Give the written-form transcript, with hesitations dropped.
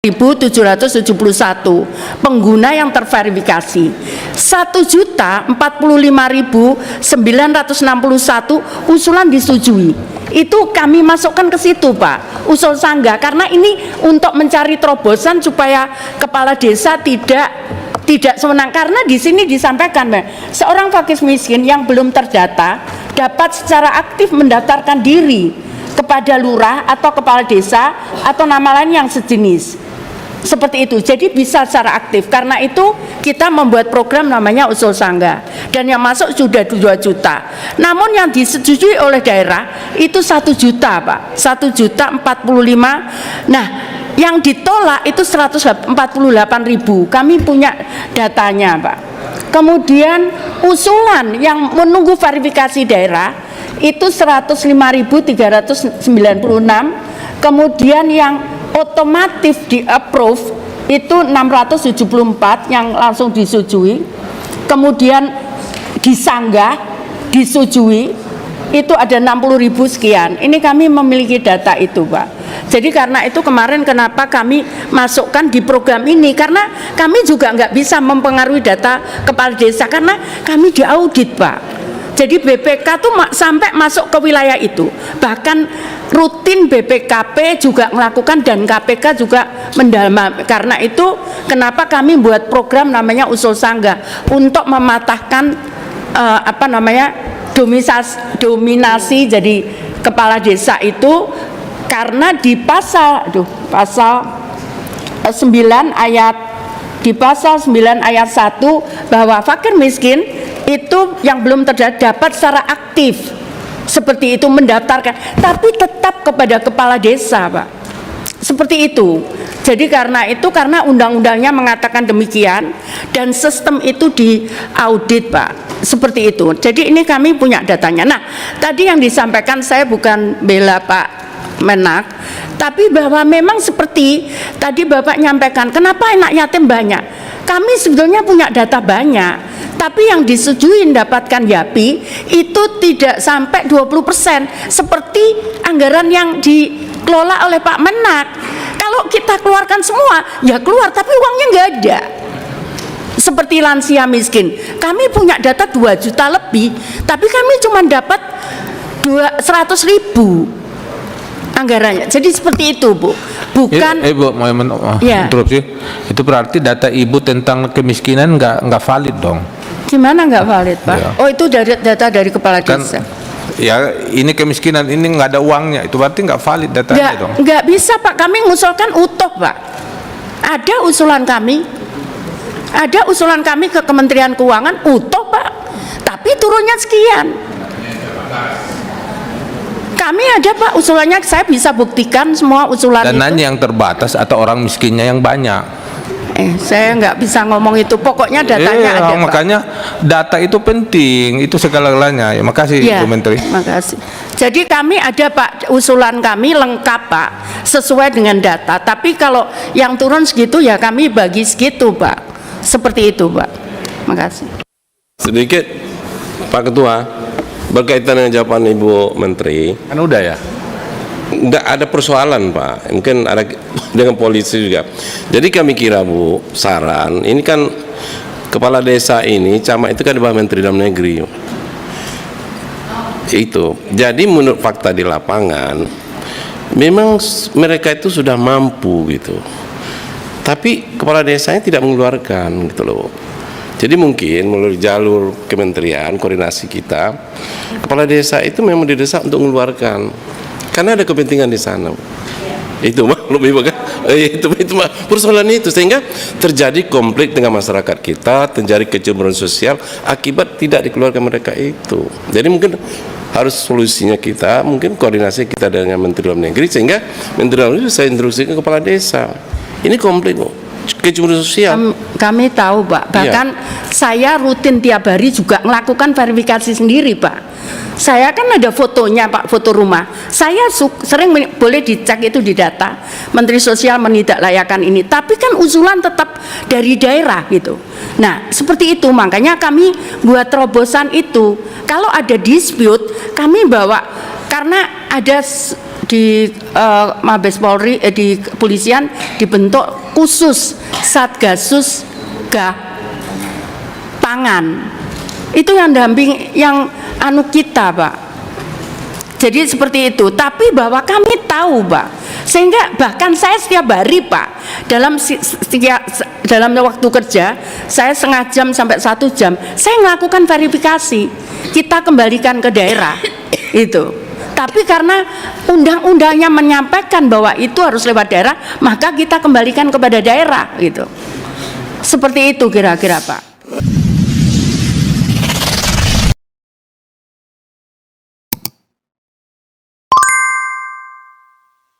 1.771 pengguna yang terverifikasi, 1.045.961 usulan disetujui. Itu kami masukkan ke situ, Pak, usul sanggah, karena ini untuk mencari terobosan supaya kepala desa tidak sewenang, karena di sini disampaikan, Pak, seorang fakir miskin yang belum terdata dapat secara aktif mendaftarkan diri kepada lurah atau kepala desa atau nama lain yang sejenis. Seperti itu, jadi bisa secara aktif. Karena itu kita membuat program namanya usul sanggah, dan yang masuk sudah 2 juta. Namun yang disetujui oleh daerah itu 1 juta, Pak, 1.045.000. Nah, yang ditolak itu 148.000. Kami punya datanya, Pak. Kemudian usulan yang menunggu verifikasi daerah itu 105.396. Kemudian yang otomatis di approve itu 674 yang langsung disetujui. Kemudian disanggah disetujui itu ada 60.000 sekian. Ini kami memiliki data itu, Pak. Jadi karena itu kemarin kenapa kami masukkan di program ini, karena kami juga nggak bisa mempengaruhi data kepala desa karena kami diaudit, Pak. Jadi BPK tuh sampai masuk ke wilayah itu, bahkan rutin BPKP juga melakukan dan KPK juga mendalami. Karena itu kenapa kami buat program namanya usul sanggah untuk mematahkan dominasi jadi kepala desa itu, karena di pasal 9 ayat 1 bahwa fakir miskin itu yang belum terdata dapat secara aktif seperti itu mendaftarkan, tapi tetap kepada kepala desa, Pak, seperti itu. Jadi karena undang-undangnya mengatakan demikian dan sistem itu diaudit, Pak, seperti itu. Jadi ini kami punya datanya. Nah, tadi yang disampaikan, saya bukan bela Pak Menak, tapi bahwa memang seperti tadi Bapak nyampaikan, kenapa anak yatim banyak? Kami sebetulnya punya data banyak, tapi yang disetujui mendapatkan YAPI itu tidak sampai 20%, seperti anggaran yang dikelola oleh Pak Menak. Kalau kita keluarkan semua, ya keluar, tapi uangnya nggak ada. Seperti lansia miskin, kami punya data 2 juta lebih, tapi kami cuma dapat 100.000 anggarannya. Jadi seperti itu, Bu. Bukan Bu, mau interupsi. Itu berarti data Ibu tentang kemiskinan nggak valid dong. Gimana nggak valid, Pak? Ya. Oh, itu data dari kepala desa. Ya, ini kemiskinan, ini nggak ada uangnya, itu berarti nggak valid datanya dong. Nggak bisa, Pak. Kami mengusulkan utuh, Pak. Ada usulan kami ke Kementerian Keuangan utuh, Pak. Tapi turunnya sekian. Kami ada, Pak, usulannya, saya bisa buktikan semua usulan itu. Dananya yang terbatas atau orang miskinnya yang banyak? Saya nggak bisa ngomong itu. Pokoknya datanya ada, makanya Pak, data itu penting, itu segala-galanya. Ya, makasih, Bu Menteri. Makasih. Jadi kami ada, Pak, usulan kami lengkap, Pak, sesuai dengan data. Tapi kalau yang turun segitu ya kami bagi segitu, Pak. Seperti itu, Pak. Makasih. Sedikit, Pak Ketua. Berkaitan dengan jawaban Ibu Menteri, Kan udah ya? tidak ada persoalan, Pak. Mungkin ada dengan polisi juga. Jadi kami kira, Bu, saran, ini kan kepala desa ini, camat itu kan di bawah Menteri Dalam Negeri. Itu. Jadi menurut fakta di lapangan, memang mereka itu sudah mampu gitu. Tapi kepala desanya tidak mengeluarkan gitu loh. Jadi mungkin melalui jalur kementerian, koordinasi kita, kepala desa itu memang didesak untuk mengeluarkan, karena ada kepentingan di sana. Itu lebih bagus. Itu persoalan itu, sehingga terjadi konflik dengan masyarakat kita, terjadi kecemburuan sosial akibat tidak dikeluarkan mereka itu. Jadi mungkin harus solusinya kita, mungkin koordinasi kita dengan Menteri Dalam Negeri, sehingga Menteri Dalam Negeri saya instruksikan kepala desa. Ini konflik, kecemburuan sosial. Kami tahu, Pak. Bahkan saya rutin tiap hari juga melakukan verifikasi sendiri, Pak. Saya kan ada fotonya, Pak, foto rumah. Saya sering boleh dicek itu di data. Menteri Sosial menindaklanjuti ini. Tapi kan usulan tetap dari daerah gitu. Nah, seperti itu, makanya kami buat terobosan itu. Kalau ada dispute, kami bawa, karena ada di Mabes Polri, di kepolisian dibentuk khusus Satgasus Pangan. Itu yang damping, yang kita, Pak. Jadi seperti itu. Tapi bahwa kami tahu, Pak, sehingga bahkan saya setiap hari, Pak, dalam waktu kerja saya setengah jam sampai 1 jam, saya melakukan verifikasi. Kita kembalikan ke daerah itu. Tapi karena undang-undangnya menyampaikan bahwa itu harus lewat daerah, maka kita kembalikan kepada daerah gitu. Seperti itu kira-kira, Pak.